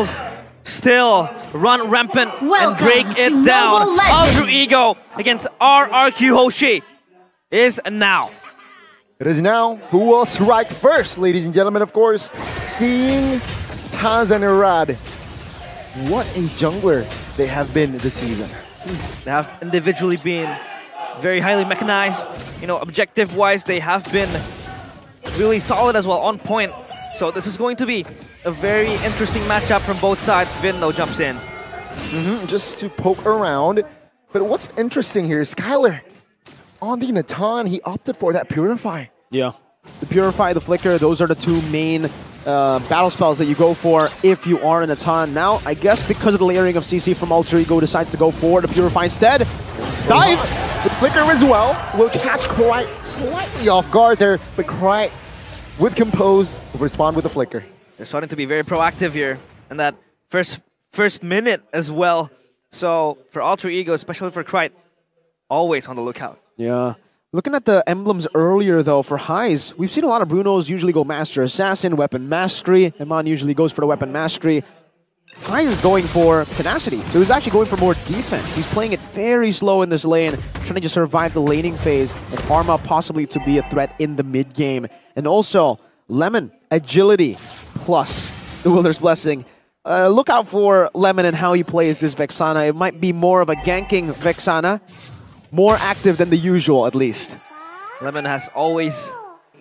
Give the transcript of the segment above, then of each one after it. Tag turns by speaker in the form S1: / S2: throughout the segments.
S1: skills still run rampant and break it down. Alter Ego against RRQ Hoshi is now.
S2: It is now. Who will strike first, ladies and gentlemen? Of course, seeing Taz and Irad. What a jungler they have been this season.
S1: They have individually been very highly mechanized. You know, objective-wise, they have been really solid as well, on point. So this is going to be a very interesting matchup from both sides. Vin, though, jumps in.
S2: Just to poke around. But what's interesting here is Skylar, on the Natan, he opted for that Purify.
S3: Yeah. The Purify, the Flicker, those are the two main battle spells that you go for if you are in Natan. Now, I guess because of the layering of CC from Alter Ego, decides to go for the Purify instead.
S2: Dive! The Flicker as well will catch Cry slightly off guard there, but Cry with Compose will respond with the Flicker.
S1: They're starting to be very proactive here in that first minute as well. So for Alter Ego, especially for Cry, always on the lookout.
S3: Yeah. Looking at the emblems earlier, though, for highs, we've seen a lot of Brunos usually go Master Assassin, Weapon Mastery. Iman usually goes for the Weapon Mastery. Highs is going for Tenacity, so he's actually going for more defense. He's playing it very slow in this lane, trying to just survive the laning phase and farm up possibly to be a threat in the mid game. And also, Lemon, Agility, plus the Wielder's Blessing. Look out for Lemon and how he plays this Vexana. It might be more of a ganking Vexana. More active than the usual, at least.
S1: Lemon has always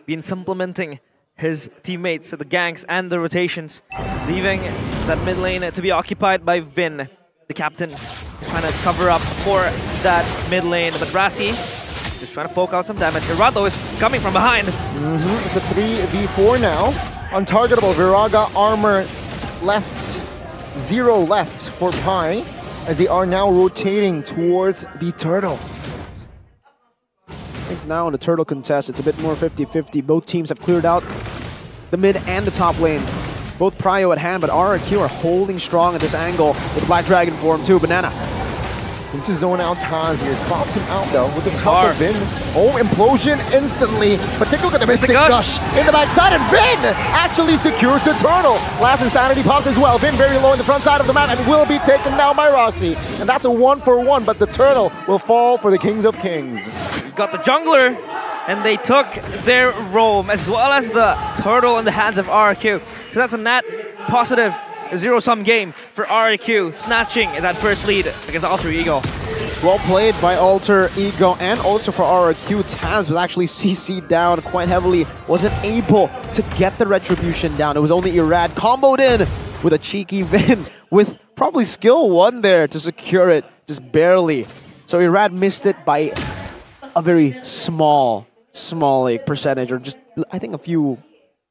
S1: been supplementing his teammates, the ganks and the rotations, leaving that mid lane to be occupied by Vin, the captain, trying to cover up for that mid lane. But Rassi just trying to poke out some damage. Irado is coming from behind.
S2: It's a 3v4 now. Untargetable Viraga armor left. 0 left for Pi, as they are now rotating towards the turtle.
S3: I think now in the turtle contest, it's a bit more 50-50. Both teams have cleared out the mid and the top lane. Both Prio at hand, but RRQ are holding strong at this angle with Black Dragon form too. Banana.
S2: Into zone out Taz here. Spots him out though with the top of Vin. Oh, implosion instantly. But take a look at the Mystic Gush in the backside, and Vin actually secures the turtle. Last Insanity pops as well. Vin very low in the front side of the map and will be taken down by Rossi. And that's a 1-for-1, but the turtle will fall for the Kings of Kings.
S1: Got the jungler, and they took their roam as well as the turtle in the hands of RRQ. So that's a net positive zero-sum game for RRQ, snatching that first lead against Alter Ego.
S3: Well played by Alter Ego, and also for RRQ. Taz was actually CC'd down quite heavily, wasn't able to get the retribution down. It was only Irad comboed in with a cheeky Vin with probably skill 1 there to secure it, just barely. So Irad missed it by a very small like percentage, or just I think a few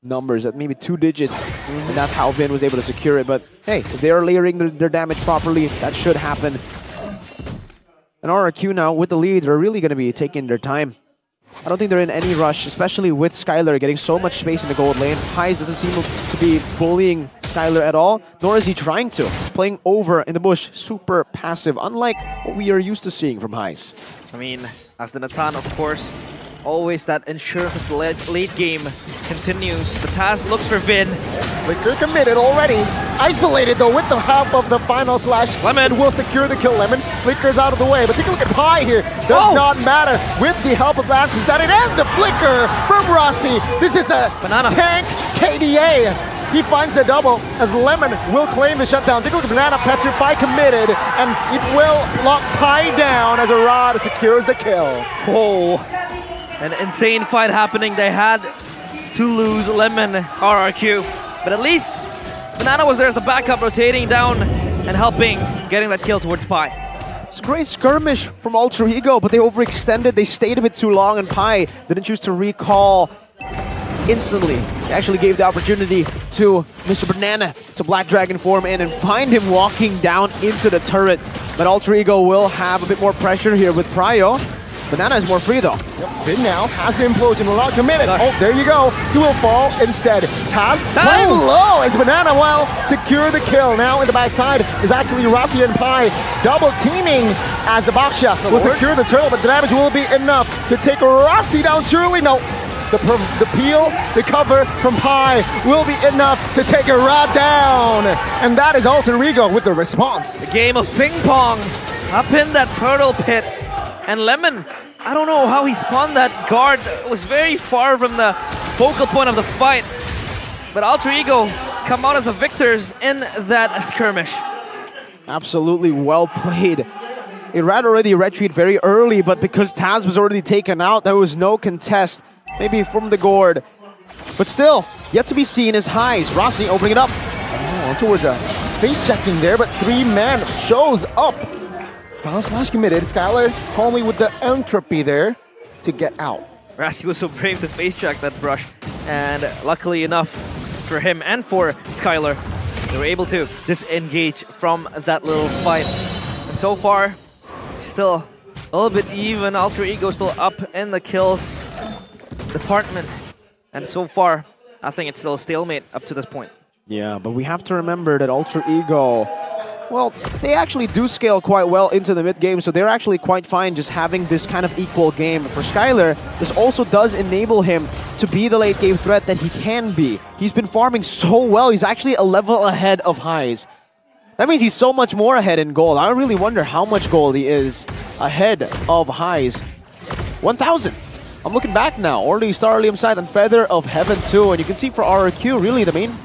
S3: numbers at maybe 2 digits, and that's how Vin was able to secure it. But hey, if they are layering their damage properly, that should happen. And RRQ now with the lead, they're really going to be taking their time. I don't think they're in any rush, especially with Skylar getting so much space in the gold lane. Highs doesn't seem to be bullying Skylar at all, nor is he trying to. Playing over in the bush, super passive, unlike what we are used to seeing from Highs.
S1: I mean, as the Natan, of course, always that insurance of the late game continues. But Taz looks for Vin.
S2: Flicker committed already. Isolated though with the help of the final slash.
S1: Lemon
S2: will secure the kill. Lemon flickers out of the way. But take a look at Pi here. Does not matter with the help of Lances that it ends the flicker from Rossi. This is a
S1: Banana
S2: tank KDA. He finds the double as Lemon will claim the shutdown. Take a look at Banana, Petrify committed, and it will lock Pi down as Arad secures the kill.
S1: Oh, an insane fight happening. They had to lose Lemon RRQ, but at least Banana was there as the backup, rotating down and helping getting that kill towards Pi.
S3: It's a great skirmish from Alter Ego, but they overextended. They stayed a bit too long, and Pi didn't choose to recall instantly. They actually gave the opportunity to Mr. Banana to Black Dragon form in and find him walking down into the turret. But Alter Ego will have a bit more pressure here with Prio. Banana is more free though.
S2: Yep. Vin now has the implosion, a lot committed. Oh, there you go. He will fall instead. Taz playing low as Banana will secure the kill. Now in the backside is actually Rossi and Pi double teaming as the Baksha will secure the turtle, but the damage will be enough to take Rossi down. Surely no. The peel, the cover from Pi will be enough to take a rat down. And that is Alter Ego with the response.
S1: A game of ping pong up in that turtle pit. And Lemon, I don't know how he spawned that guard. It was very far from the focal point of the fight. But Alter Ego come out as the victors in that skirmish.
S3: Absolutely well played. Irad already retreated very early, but because Taz was already taken out, there was no contest, maybe from the gourd. But still, yet to be seen is Highs. Rossi opening it up.
S2: Oh, towards a face checking there, but 3-man shows up. Foul slash committed. Skylar calmly with the entropy there to get out.
S1: Rossi was so brave to face check that brush, and luckily enough for him and for Skylar, they were able to disengage from that little fight. And so far, still a little bit even. Alter Ego still up in the kills department. And so far, I think it's still a stalemate up to this point.
S3: Yeah, but we have to remember that Alter Ego, well, they actually do scale quite well into the mid-game, so they're actually quite fine just having this kind of equal game. For Skylar, this also does enable him to be the late-game threat that he can be. He's been farming so well, he's actually a level ahead of Highs. That means he's so much more ahead in gold. I really wonder how much gold he is ahead of Highs. 1,000. I'm looking back now. Already Star Liam Sight and Feather of Heaven too. And you can see for RRQ, really the main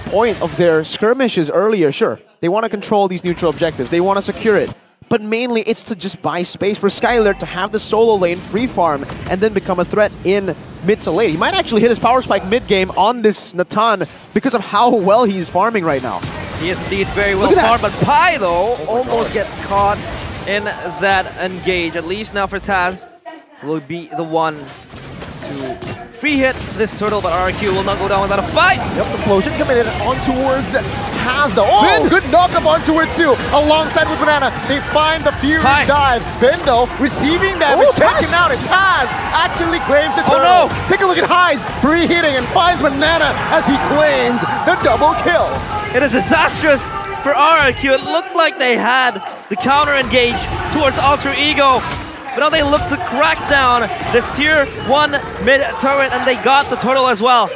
S3: point of their skirmishes earlier, sure. They want to control these neutral objectives. They want to secure it. But mainly it's to just buy space for Skylar to have the solo lane free farm and then become a threat in mid to late. He might actually hit his power spike mid-game on this Natan because of how well he's farming right now.
S1: He is indeed very well farmed, but Pi, though, almost gets caught in that engage. At least now for Taz, will be the one to free hit this turtle, but RRQ will not go down without a fight.
S2: Yep, the Implosion committed on towards Taz, though. Oh, Vin, good knock-up on towards Sue. Alongside with Banana, they find the Furious dive. Vin, though, receiving damage, taken out, and Taz actually claims the turtle.
S1: Oh, no.
S2: Take a look at Highs, free hitting, and finds Banana as he claims the double kill.
S1: It is disastrous for RRQ. It looked like they had the counter engage towards Alter Ego, but now they look to crack down this tier 1 mid turret, and they got the turtle as well.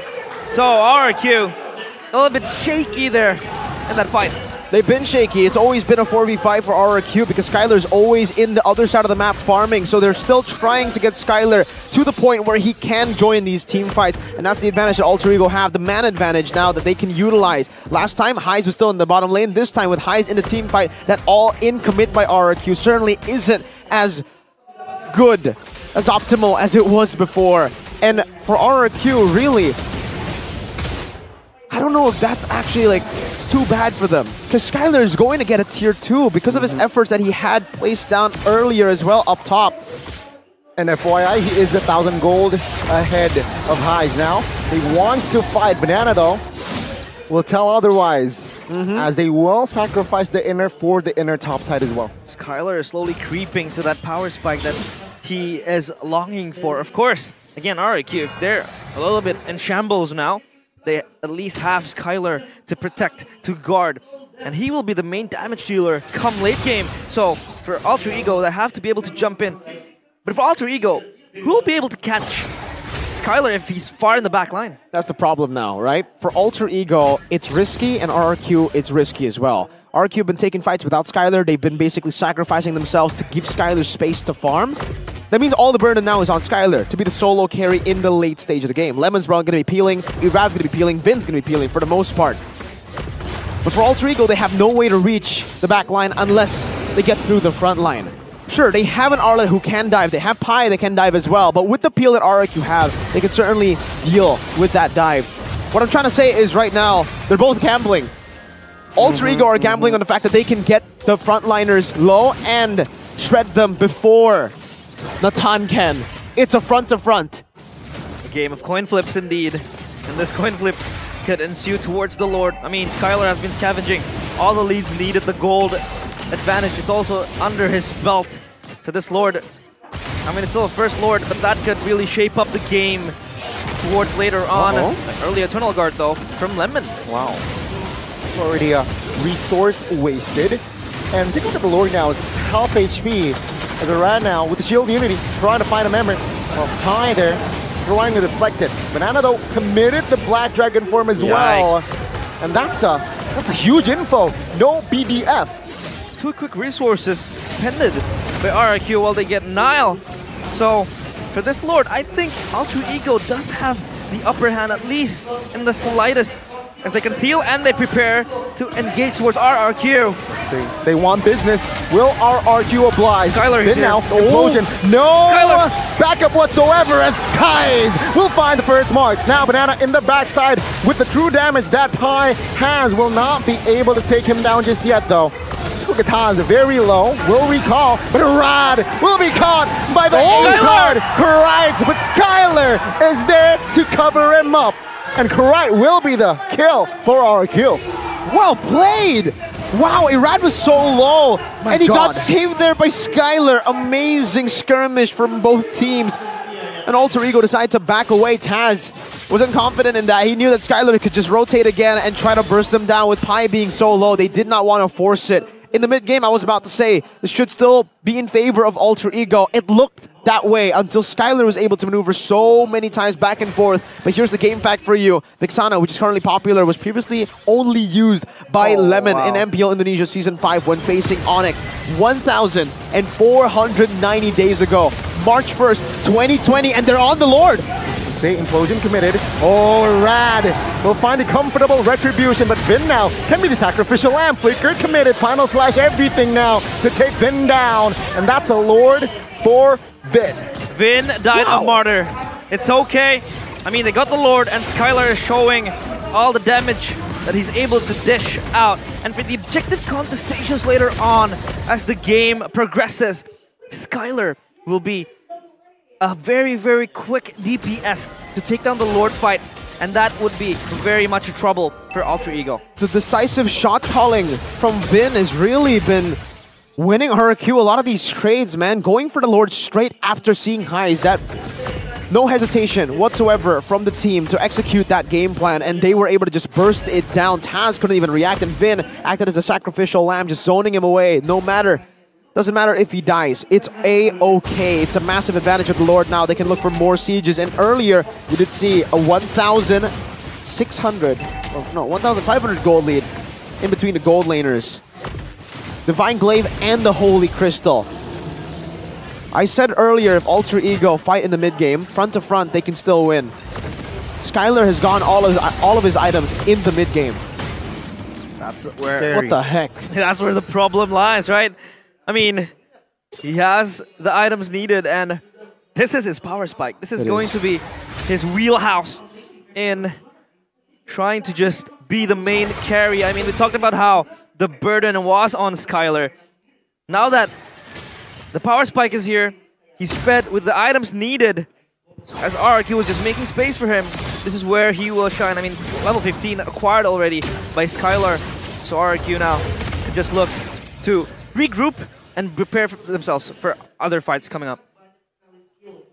S1: So RRQ, a little bit shaky there in that fight.
S3: They've been shaky. It's always been a 4v5 for RRQ because Skylar's always in the other side of the map farming, so they're still trying to get Skylar to the point where he can join these team fights, and that's the advantage that Alter Ego have, the man advantage now that they can utilize. Last time, Highs was still in the bottom lane. This time with Highs in the team fight, that all-in commit by RRQ certainly isn't as good, as optimal as it was before. And for RRQ, really, I don't know if that's actually like too bad for them, because Skylar is going to get a tier 2 because of his efforts that he had placed down earlier as well up top.
S2: And FYI, he is 1,000 gold ahead of Highs now. They want to fight. Banana, though, will tell otherwise, as they will sacrifice the inner for the inner top side as well.
S1: Skylar is slowly creeping to that power spike that he is longing for. Of course, again, RRQ, if they're a little bit in shambles now, they at least have Skylar to protect, to guard, and he will be the main damage dealer come late game. So for Alter Ego, they have to be able to jump in. But for Alter Ego, who will be able to catch Skylar if he's far in the back line?
S3: That's the problem now, right? For Alter Ego, it's risky, and RRQ, it's risky as well. RRQ have been taking fights without Skylar. They've been basically sacrificing themselves to give Skylar space to farm. That means all the burden now is on Skylar to be the solo carry in the late stage of the game. Lemon's going to be peeling, Irad's going to be peeling, Vin's going to be peeling for the most part. But for Alter Ego, they have no way to reach the back line unless they get through the front line. Sure, they have an Arlet who can dive, they have Pi that can dive as well, but with the peel that RRQ have, they can certainly deal with that dive. What I'm trying to say is right now, they're both gambling. Alter Ego are gambling on the fact that they can get the frontliners low and shred them before Natan can. It's a front-to-front.
S1: A game of coin flips indeed. And this coin flip could ensue towards the Lord. I mean, Skylar has been scavenging all the leads needed. The gold advantage is also under his belt. So this Lord, I mean, it's still a first Lord, but that could really shape up the game towards later on. An early Eternal Guard, though, from Lemon.
S2: Wow. It's already a resource wasted. And take a look at the Lord now. It's half HP. As right now, with the Shield Unity, trying to find a member. Well, Pi there relying on deflected. Banana though committed the Black Dragon form as well. And that's a huge info. No BDF.
S1: 2 quick resources expended by RRQ while they get Nile. So for this Lord, I think Alter Ego does have the upper hand, at least in the slightest, as they conceal and they prepare to engage towards RRQ.
S2: Let's see. They want business. Will RRQ oblige?
S1: Skylar is here.
S2: Now, implosion. No
S1: Skylar.
S2: backup whatsoever as Skies will find the first mark. Now Banana in the backside with the true damage that Pi has. Will not be able to take him down just yet though. Kataz very low, will recall, but Rad will be caught by the ace card. Correct, but Skylar is there to cover him up. And Correct will be the kill for RRQ.
S3: Well played! Wow, Irad was so low, and he got saved there by Skylar. Amazing skirmish from both teams. And Alter Ego decided to back away. Taz wasn't confident in that. He knew that Skylar could just rotate again and try to burst them down. With Pi being so low, they did not want to force it. In the mid-game, I was about to say, this should still be in favor of Alter Ego. It looked that way until Skylar was able to maneuver so many times back and forth. But here's the game fact for you. Vixana, which is currently popular, was previously only used by Lemon in MPL Indonesia Season 5 when facing Onyx 1,490 days ago. March 1st, 2020, and they're on the Lord.
S2: Say implosion committed. Oh, Rad will find a comfortable retribution, but Vin now can be the sacrificial lamb. Flicker committed. Final slash everything now to take Vin down, and that's a Lord for Vin.
S1: Vin died a martyr. It's okay. I mean, they got the Lord, and Skylar is showing all the damage that he's able to dish out. And for the objective contestations later on, as the game progresses, Skylar will be a very, very quick DPS to take down the Lord fights, and that would be very much a trouble for Alter Ego.
S3: The decisive shot calling from Vin has really been winning RRQ a lot of these trades, man. Going for the Lord straight after seeing highs. That no hesitation whatsoever from the team to execute that game plan, and they were able to just burst it down. Taz couldn't even react, and Vin acted as a sacrificial lamb, just zoning him away. Doesn't matter if he dies. It's A-okay. It's a massive advantage of the Lord now. They can look for more sieges. And earlier, you did see a 1,500 gold lead in between the gold laners. Divine Glaive and the Holy Crystal. I said earlier, if Alter Ego fight in the mid-game, front to front, they can still win. Skylar has gone all of his items in the mid-game.
S1: That's where...
S3: What the heck?
S1: That's where the problem lies, right? I mean, he has the items needed, and this is his power spike. This is going to be his wheelhouse in trying to just be the main carry. I mean, we talked about how the burden was on Skylar. Now that the power spike is here, he's fed with the items needed. As RRQ was just making space for him, this is where he will shine. I mean, level 15 acquired already by Skylar. So RRQ now can just look to regroup and prepare for themselves for other fights coming up.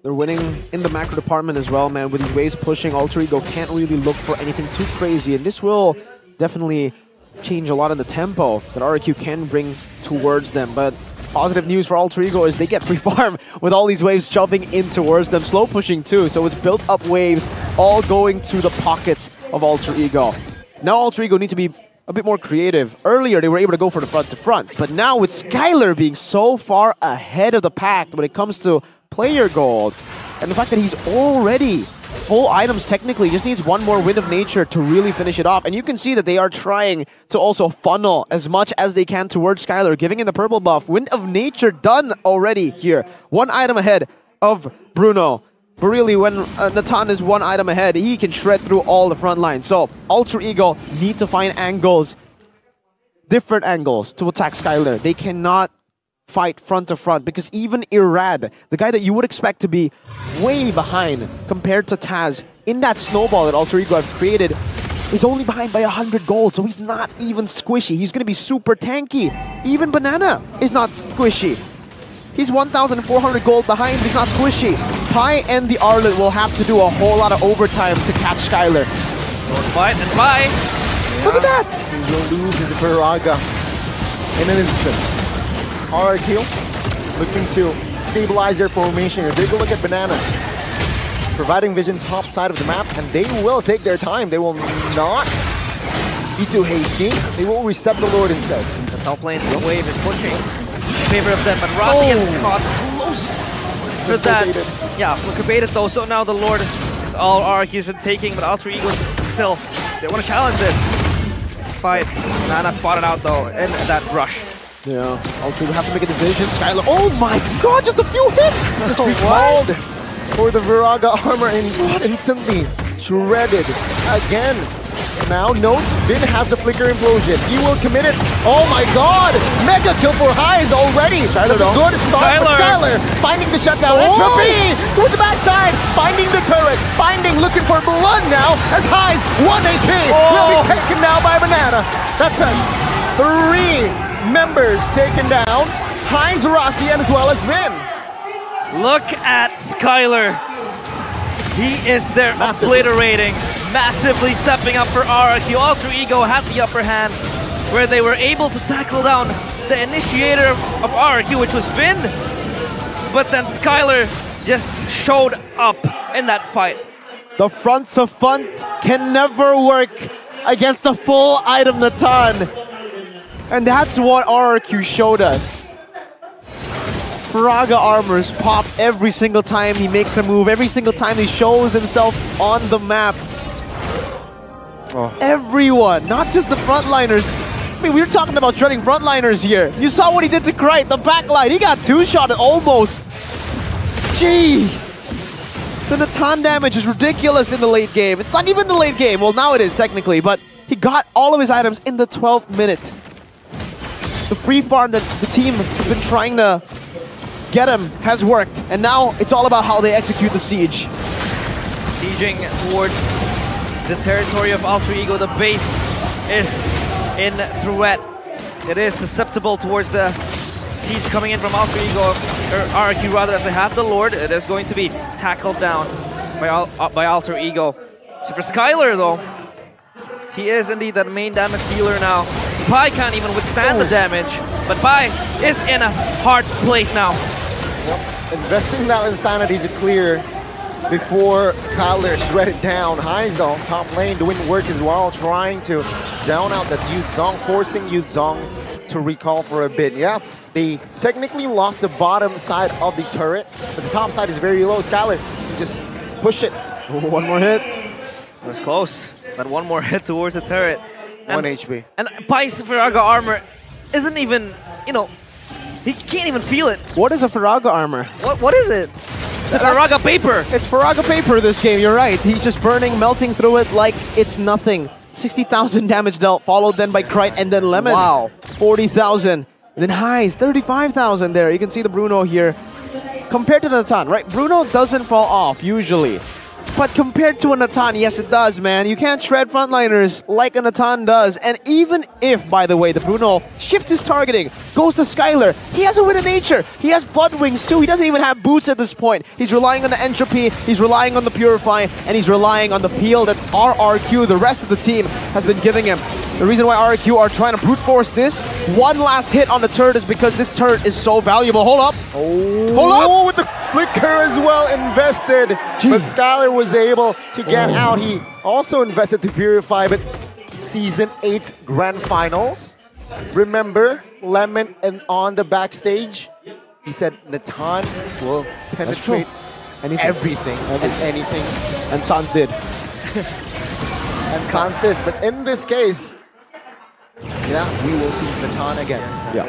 S3: They're winning in the macro department as well, man. With these waves pushing, Alter Ego can't really look for anything too crazy, and this will definitely change a lot in the tempo that RRQ can bring towards them. But positive news for Alter Ego is they get free farm with all these waves jumping in towards them, slow pushing too, so it's built up waves all going to the pockets of Alter Ego. Now Alter Ego need to be a bit more creative. Earlier, they were able to go for the front-to-front, but now with Skylar being so far ahead of the pack when it comes to player gold, and the fact that he's already full items technically, just needs one more Wind of Nature to really finish it off. And you can see that they are trying to also funnel as much as they can towards Skylar, giving him the purple buff. Wind of Nature done already here. One item ahead of Bruno. But really, when Natan is one item ahead, he can shred through all the front lines. So, Alter Ego need to find angles, different angles to attack Skylar. They cannot fight front to front because even Irad, the guy that you would expect to be way behind compared to Taz, in that snowball that Alter Ego have created, is only behind by 100 gold. So he's not even squishy. He's going to be super tanky. Even Banana is not squishy. He's 1,400 gold behind, but he's not squishy. Pi and the Arlet will have to do a whole lot of overtime to catch Skylar.
S1: Fight and Pi.
S3: Look at that!
S2: He will lose his Viraga in an instant. RRQ looking to stabilize their formation. Take a look at Banana. providing vision top side of the map, and they will take their time. They will not be too hasty. They will reset the Lord instead.
S1: The top lane's wave is pushing in favor of them, but Rossi gets caught close to that. Yeah, flicker baited though, so now the Lord is all RRQ's been taking, but Alter Ego still, they want to challenge this fight. Nana spotted out though in that rush.
S3: Yeah, Alter will have to make a decision. Skylar, oh my god, just a few hits!
S2: Just recalled for the Viraga armor and instantly shredded again. Now, note, Vin has the flicker implosion. He will commit it. Oh my god! Mega kill for Highs already! That's a good start for Skylar. Finding the shutdown. Entropy! Towards the backside! Finding the turret. Looking for blood now as Highs 1 HP will be taken now by Banana. That's it. 3 members taken down. Highs, Rossi, and as well as Vin.
S1: Look at Skylar. He is there obliterating, massively stepping up for RRQ. Alter Ego had the upper hand where they were able to tackle down the initiator of RRQ, which was Vin. But then Skylar just showed up in that fight.
S3: The front to front can never work against a full item Natan. And that's what RRQ showed us. Viraga armors pop every single time he makes a move, every single time he shows himself on the map. Everyone, not just the frontliners. I mean, we were talking about shredding frontliners here. You saw what he did to Krite, the backline. He got 2-shotted almost. Gee! The Natan damage is ridiculous in the late game. It's not even the late game. Well, now it is technically, but he got all of his items in the 12th minute. The free farm that the team has been trying to get him has worked, and now it's all about how they execute the siege.
S1: Sieging towards the territory of Alter Ego. The base is in threat. It is susceptible towards the siege coming in from Alter Ego, or RRQ rather, as they have the Lord. It is going to be tackled down by Alter Ego. So for Skylar though, he is indeed that main damage dealer now. Pi can't even withstand the damage, but Pi is in a hard place now.
S2: Investing that insanity to clear before Skylar shredded down. Highs though, top lane doing work as well, trying to zone out that Yuzong, forcing Yuzong to recall for a bit. Yeah, they technically lost the bottom side of the turret, but the top side is very low. Skylar, just push it.
S3: One more hit.
S1: It was close, but one more hit towards the turret.
S2: 1 HP.
S1: And Pai's Viraga armor isn't even, you know, he can't even feel it.
S3: What is a Viraga armor?
S1: What is it? It's a Viraga paper.
S3: It's Viraga paper this game, you're right. He's just burning, melting through it like it's nothing. 60,000 damage dealt, followed then by Krite and then Lemon.
S2: Wow.
S3: 40,000. And then Highs, 35,000 there. You can see the Bruno here. Compared to Natan, right? Bruno doesn't fall off usually. But compared to a Natan, yes it does, man. You can't shred frontliners like a Natan does. And even if, by the way, the Bruno shifts his targeting, goes to Skylar, he has a win of nature. He has Blood Wings too. He doesn't even have boots at this point. He's relying on the Entropy, he's relying on the Purify, and he's relying on the peel that RRQ, the rest of the team, has been giving him. The reason why RRQ are trying to brute force this one last hit on the turret is because this turret is so valuable. Hold up. Hold up.
S2: With the flicker as well invested. But Skylar was able to get out. He also invested to Purify, but Season 8 Grand Finals. Remember, Lemon and on the backstage, he said Natan will penetrate everything and anything.
S3: And Sans did.
S2: And Sans did. But in this case, yeah, we will see Natan again.
S3: Yeah.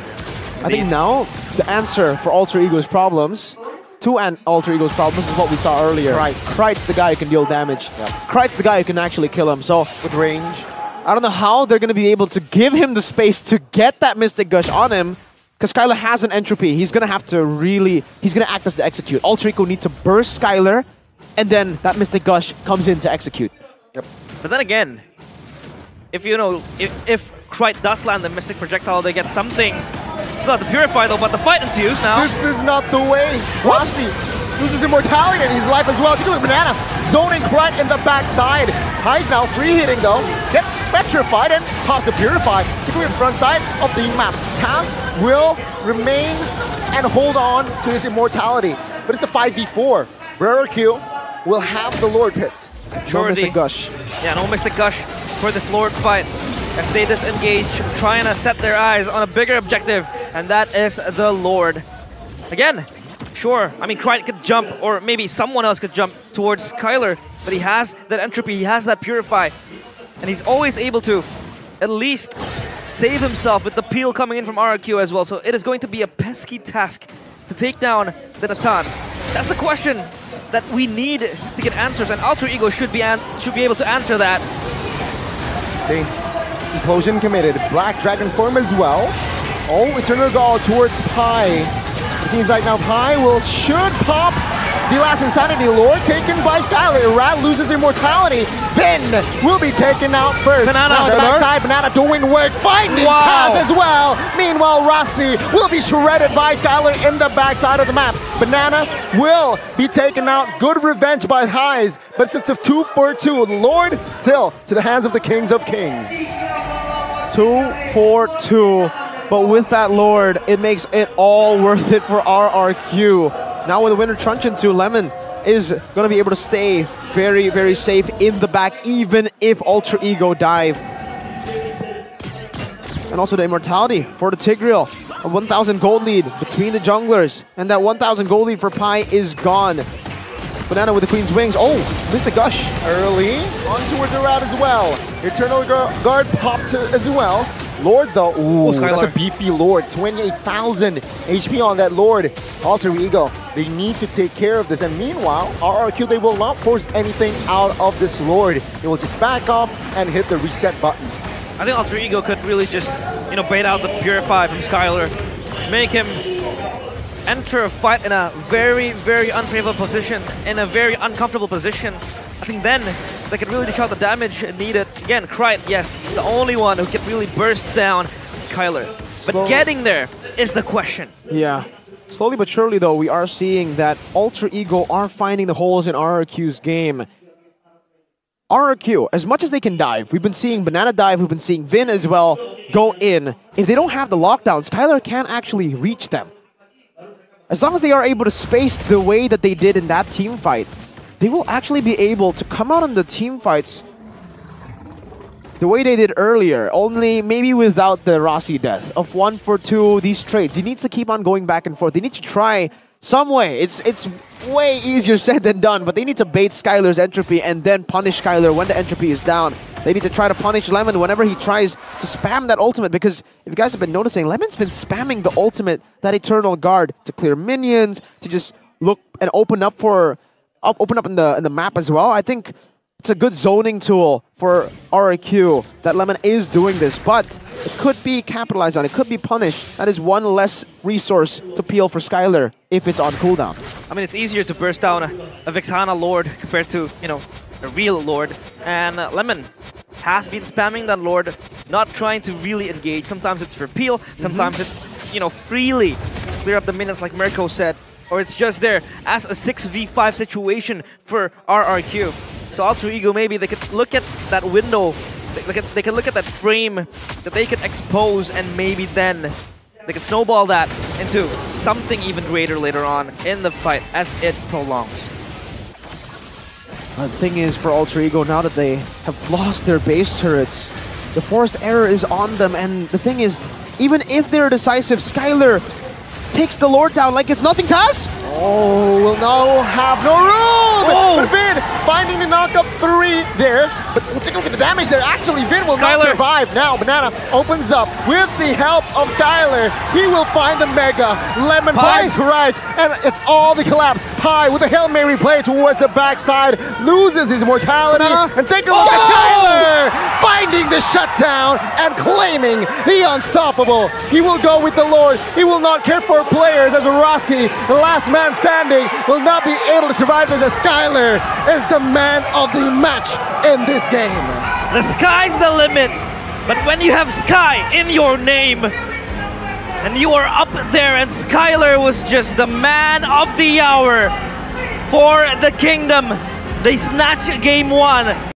S3: I think now the answer for Alter Ego's problems, Alter Ego's problems, is what we saw earlier. Krite's the guy who can deal damage.
S2: Yeah.
S3: Krite's the guy who can actually kill him. So
S2: with range,
S3: I don't know how they're going to be able to give him the space to get that Mystic Gush on him, because Skylar has an Entropy. He's going to have to really, he's going to act as the execute. Alter Ego need to burst Skylar, and then that Mystic Gush comes in to execute.
S2: Yep.
S1: But then again, if you know, if Krite does land the Mystic Projectile, they get something. It's not the Purify though, but the fight ensues now.
S2: This is not the way. Rossi loses immortality in his life as well. Take a look at Banana. Zoning Krite in the backside. Highs now free hitting though. Gets Petrified and toss to Purify. Take a look at the front side of the map. Taz will remain and hold on to his immortality. But it's a 5v4. RRQ will have the Lord picked.
S3: No Mystic Gush.
S1: Yeah, no Mystic Gush for this Lord fight. As they disengage, trying to set their eyes on a bigger objective, and that is the Lord. Again, sure, I mean, Krite could jump, or maybe someone else could jump towards Skylar, but he has that entropy, he has that Purify, and he's always able to at least save himself with the peel coming in from RRQ as well. So it is going to be a pesky task to take down the Natan. That's the question that we need to get answers, and Alter Ego should be able to answer that.
S2: See, Implosion committed, Black Dragon form as well. Oh, Eternal Gall towards Pi. It seems like now Pi should pop the last Insanity Lord, taken by Skylar. Rat loses immortality. Vin will be taken out first.
S1: Banana.
S2: Now on the backside, Banana doing work, finding Taz as well. Meanwhile, Rossi will be shredded by Skylar in the backside of the map. Banana will be taken out. Good revenge by Highs, but it's a 2-for-2. Lord still to the hands of the Kings of Kings.
S3: 2-for-2. But with that Lord, it makes it all worth it for RRQ. Now with the Winter Truncheon too, Lemon is going to be able to stay very, very safe in the back, even if Alter Ego dive. And also the Immortality for the Tigreal. A 1,000 gold lead between the junglers. And that 1,000 gold lead for Pi is gone. Banana with the Queen's Wings. Oh, missed the Gush.
S2: Early, on towards the route as well. Eternal Guard popped as well. Lord though, ooh, that's a beefy Lord. 28,000 HP on that Lord. Alter Ego, they need to take care of this. And meanwhile, RRQ, they will not force anything out of this Lord. They will just back off and hit the reset button.
S1: I think Alter Ego could really just, bait out the Purify from Skylar, make him enter a fight in a very, very unfavorable position, in a very uncomfortable position. I think then they could really dish out the damage needed. Again, Krite, yes, the only one who can really burst down Skylar. But getting there is the question.
S3: Yeah. Slowly but surely, though, we are seeing that Alter Ego are finding the holes in RRQ's game. RRQ, as much as they can dive, we've been seeing Banana dive, we've been seeing Vin as well go in. If they don't have the lockdown, Skylar can't actually reach them. As long as they are able to space the way that they did in that team fight, they will actually be able to come out on the team fights the way they did earlier, only maybe without the Rossi death of 1-for-2, these trades. He needs to keep on going back and forth. They need to try some way. It's way easier said than done, but they need to bait Skylar's entropy and then punish Skylar when the entropy is down. They need to try to punish Lemon whenever he tries to spam that ultimate, because if you guys have been noticing, Lemon's been spamming the ultimate, that Eternal Guard, to clear minions, to just look and open up in the map as well. I think it's a good zoning tool for RRQ that Lemon is doing this, but it could be capitalized on, it could be punished. That is one less resource to peel for Skylar if it's on cooldown.
S1: I mean, it's easier to burst down a Vexana Lord compared to, a real Lord. And Lemon has been spamming that Lord, not trying to really engage. Sometimes it's for peel, sometimes it's, freely clear up the minions like Mirko said, or it's just there as a 6v5 situation for RRQ. So Alter Ego, maybe they could look at that window, they could look at that frame that they could expose, and maybe then they could snowball that into something even greater later on in the fight as it prolongs.
S3: The thing is, for Alter Ego, now that they have lost their base turrets, the forced error is on them, and the thing is, even if they're decisive, Skylar takes the Lord down like it's nothing to us.
S2: Oh, will now have no room!
S1: Oh.
S2: But Vin finding the knock-up 3 there, but we'll take a look at the damage there. Actually, Vin will not survive. Now, Banana opens up with the help of Skylar. He will find the Mega. Lemon finds right, and it's all the collapse. Pi with a Hail Mary play towards the backside, loses his mortality, and take a look at Skylar! Finding the shutdown and claiming the unstoppable. He will go with the Lord. He will not care for players as Rossi, the last man standing, will not be able to survive this, as Skylar is the man of the match in this game.
S1: The sky's the limit, but when you have Sky in your name, and you are up there, and Skylar was just the man of the hour for the Kingdom. They snatch game 1.